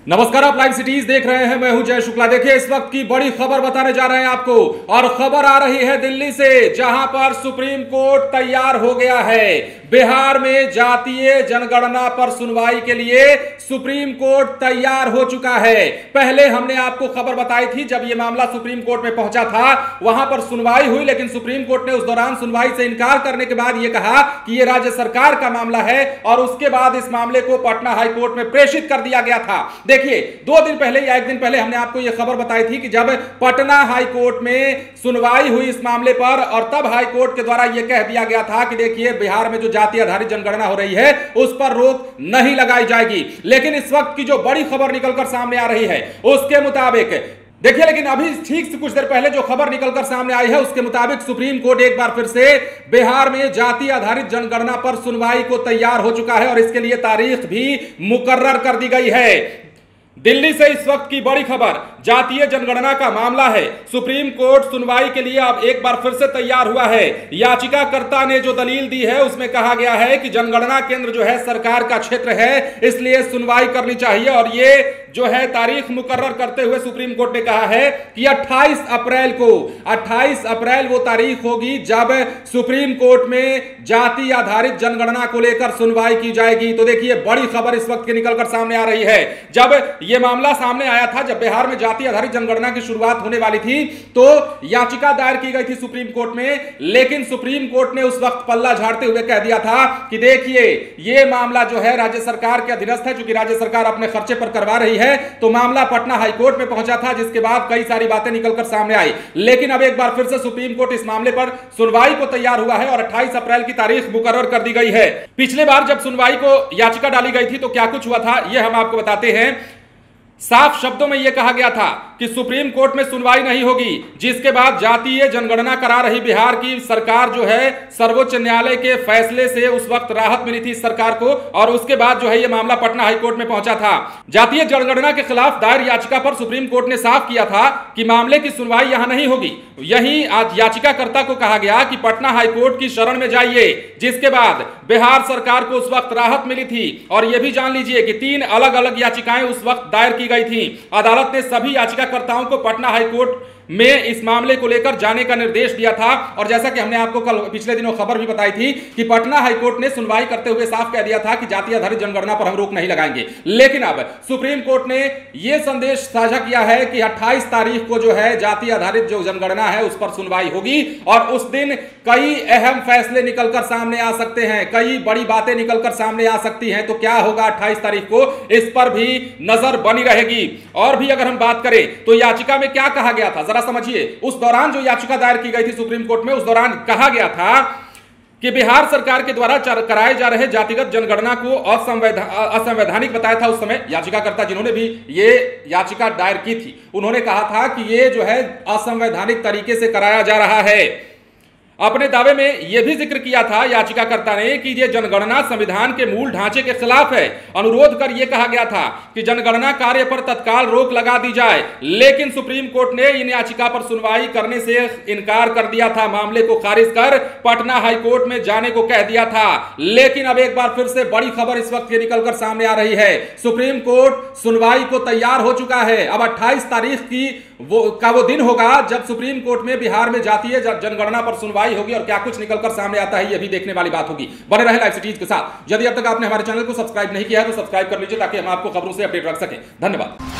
नमस्कार, आप live cities देख रहे हैं। मैं हूं जय शुक्ला। देखिए, इस वक्त की बड़ी खबर बताने जा रहे हैं आपको, और खबर आ रही है दिल्ली से, जहां पर सुप्रीम कोर्ट तैयार हो गया है। बिहार में जातीय जनगणना पर सुनवाई के लिए सुप्रीम कोर्ट तैयार हो चुका है। पहले हमने आपको खबर बताई थी, जब यह मामला सुप्रीम कोर्ट में पहुंचा था, वहां पर सुनवाई हुई, लेकिन सुप्रीम कोर्ट ने उस दौरान सुनवाई से इनकार करने के बाद यह कहा कि यह राज्य सरकार का मामला है, और उसके बाद इस मामले को पटना हाईकोर्ट में प्रेषित कर दिया गया था। देखिए, 2 दिन पहले या 1 दिन पहले हमने आपको यह खबर बताई थी कि जब पटना हाईकोर्ट में सुनवाई हुई इस मामले पर, और तब हाईकोर्ट के द्वारा यह कह दिया गया था कि देखिए, बिहार में जो जाति आधारित जनगणना हो रही है उस पर रोक नहीं लगाई जाएगी। लेकिन इस वक्त की जो बड़ी खबर निकलकर सामने आ रही है उसके मुताबिक देखिए, लेकिन अभी ठीक से कुछ देर पहले जो खबर निकलकर सामने आई है उसके मुताबिक सुप्रीम कोर्ट एक बार फिर से बिहार में जाति आधारित जनगणना पर सुनवाई को तैयार हो चुका है, और इसके लिए तारीख भी मुकर्रर कर दी गई है। दिल्ली से इस वक्त की बड़ी खबर, जातीय जनगणना का मामला है। सुप्रीम कोर्ट सुनवाई के लिए अब एक बार फिर से तैयार हुआ है। याचिकाकर्ता ने जो दलील दी है उसमें कहा गया है कि जनगणना केंद्र जो है सरकार का क्षेत्र है, इसलिए सुनवाई करनी चाहिए, और ये जो है तारीख मुकर्रर करते हुए सुप्रीम कोर्ट ने कहा है कि 28 अप्रैल वो तारीख होगी जब सुप्रीम कोर्ट में जाति आधारित जनगणना को लेकर सुनवाई की जाएगी। तो देखिए, बड़ी खबर इस वक्त की निकलकर सामने आ रही है। जब यह मामला सामने आया था, जब बिहार में जाति आधारित जनगणना की शुरुआत होने वाली थी, तो याचिका दायर की गई थी सुप्रीम कोर्ट में, लेकिन सुप्रीम कोर्ट ने उस वक्त पल्ला झाड़ते हुए कह दिया था कि देखिए, यह मामला जो है राज्य सरकार के अधीनस्थ है, क्योंकि राज्य सरकार अपने खर्चे पर करवा रही है। तो मामला पटना हाईकोर्ट में पहुंचा था, जिसके बाद कई सारी बातें निकलकर सामने आई। लेकिन अब एक बार फिर से सुप्रीम कोर्ट इस मामले पर सुनवाई को तैयार हुआ है, और 28 अप्रैल की तारीख मुकर्रर कर दी गई है। पिछले बार जब सुनवाई को याचिका डाली गई थी तो क्या कुछ हुआ था, यह हम आपको बताते हैं। साफ शब्दों में यह कहा गया था कि सुप्रीम कोर्ट में सुनवाई नहीं होगी, जिसके बाद जातीय जनगणना करा रही बिहार की सरकार जो है, सर्वोच्च न्यायालय के फैसले से उस वक्त राहत मिली थी सरकार को, और उसके बाद जो है यह मामला पटना हाईकोर्ट में पहुंचा था। जातीय जनगणना के खिलाफ दायर याचिका पर सुप्रीम कोर्ट ने साफ किया था कि मामले की सुनवाई यहां नहीं होगी। यही आज याचिकाकर्ता को कहा गया कि पटना हाईकोर्ट की शरण में जाइए, जिसके बाद बिहार सरकार को उस वक्त राहत मिली थी। और यह भी जान लीजिए कि 3 अलग अलग याचिकाएं उस वक्त दायर की गई थी। अदालत ने सभी याचिकाकर्ताओं को पटना हाईकोर्ट में इस मामले को लेकर जाने का निर्देश दिया था, और जैसा कि हमने आपको कल पिछले दिनों खबर भी बताई थी कि पटना हाईकोर्ट ने सुनवाई करते हुए साफ कह दिया था कि जाति आधारित जनगणना पर हम रोक नहीं लगाएंगे। लेकिन अब सुप्रीम कोर्ट ने यह संदेश साझा किया है कि 28 तारीख को जो है जाति आधारित जो जनगणना है उस पर सुनवाई होगी, और उस दिन कई अहम फैसले निकलकर सामने आ सकते हैं, कई बड़ी बातें निकलकर सामने आ सकती हैं। तो क्या होगा 28 तारीख को, इस पर भी नजर बनी रहेगी। और भी अगर हम बात करें तो याचिका में क्या कहा गया था समझिए। उस दौरान जो याचिका दायर की गई थी सुप्रीम कोर्ट में, उस दौरान कहा गया था कि बिहार सरकार के द्वारा कराए जा रहे जातिगत जनगणना को असंवैधानिक बताया था। उस समय याचिकाकर्ता जिन्होंने भी ये याचिका दायर की थी, उन्होंने कहा था कि ये जो है असंवैधानिक तरीके से कराया जा रहा है। अपने दावे में यह भी जिक्र किया था याचिकाकर्ता ने कि यह जनगणना संविधान के मूल ढांचे के खिलाफ है। अनुरोध कर यह कहा गया था कि जनगणना कार्य पर तत्काल रोक लगा दी जाए, लेकिन सुप्रीम कोर्ट ने इन याचिका पर सुनवाई करने से इनकार कर दिया था, मामले को खारिज कर पटना हाईकोर्ट में जाने को कह दिया था। लेकिन अब एक बार फिर से बड़ी खबर इस वक्त निकलकर सामने आ रही है। सुप्रीम कोर्ट सुनवाई को तैयार हो चुका है। अब 28 तारीख की वो दिन होगा जब सुप्रीम कोर्ट में बिहार में जातीय जनगणना पर सुनवाई होगी, और क्या कुछ निकलकर सामने आता है यह भी देखने वाली बात होगी। बने रहे लाइव सिटीज के साथ। यदि अब तक आपने हमारे चैनल को सब्सक्राइब नहीं किया है तो सब्सक्राइब कर लीजिए, ताकि हम आपको खबरों से अपडेट रख सकें। धन्यवाद।